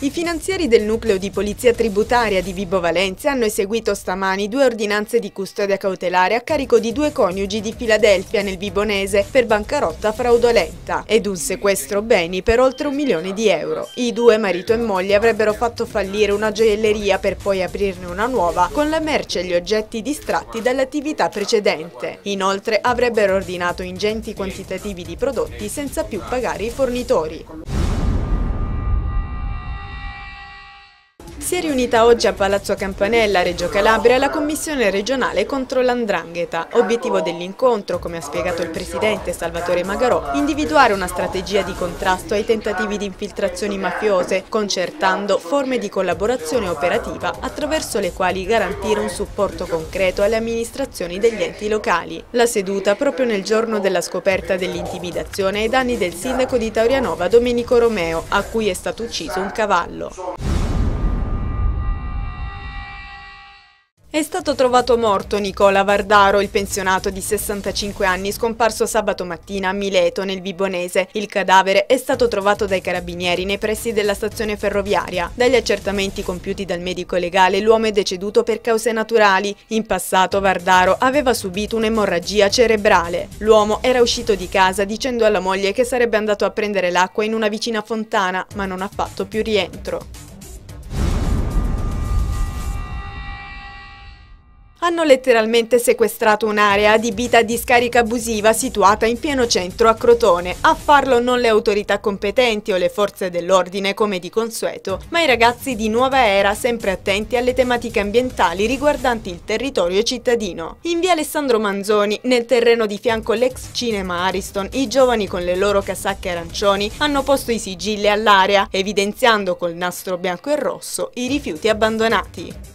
I finanzieri del nucleo di polizia tributaria di Vibo Valentia hanno eseguito stamani 2 ordinanze di custodia cautelare a carico di 2 coniugi di Filadelfia nel Vibonese per bancarotta fraudolenta ed un sequestro beni per oltre 1 milione di euro. I 2, marito e moglie, avrebbero fatto fallire una gioielleria per poi aprirne una nuova con la merce e gli oggetti distratti dall'attività precedente. Inoltre avrebbero ordinato ingenti quantitativi di prodotti senza più pagare i fornitori. Si è riunita oggi a Palazzo Campanella, Reggio Calabria, la Commissione regionale contro l''ndrangheta. Obiettivo dell'incontro, come ha spiegato il presidente Salvatore Magarò, individuare una strategia di contrasto ai tentativi di infiltrazioni mafiose, concertando forme di collaborazione operativa attraverso le quali garantire un supporto concreto alle amministrazioni degli enti locali. La seduta proprio nel giorno della scoperta dell'intimidazione ai danni del sindaco di Taurianova Domenico Romeo, a cui è stato ucciso un cavallo. È stato trovato morto Nicola Vardaro, il pensionato di 65 anni scomparso sabato mattina a Mileto, nel Vibonese. Il cadavere è stato trovato dai carabinieri nei pressi della stazione ferroviaria. Dagli accertamenti compiuti dal medico legale, l'uomo è deceduto per cause naturali. In passato Vardaro aveva subito un'emorragia cerebrale. L'uomo era uscito di casa dicendo alla moglie che sarebbe andato a prendere l'acqua in una vicina fontana, ma non ha fatto più rientro. Hanno letteralmente sequestrato un'area adibita a discarica abusiva situata in pieno centro a Crotone. A farlo non le autorità competenti o le forze dell'ordine come di consueto, ma i ragazzi di Nuova Era, sempre attenti alle tematiche ambientali riguardanti il territorio cittadino. In via Alessandro Manzoni, nel terreno di fianco all'ex cinema Ariston, i giovani con le loro casacche arancioni hanno posto i sigilli all'area, evidenziando col nastro bianco e rosso i rifiuti abbandonati.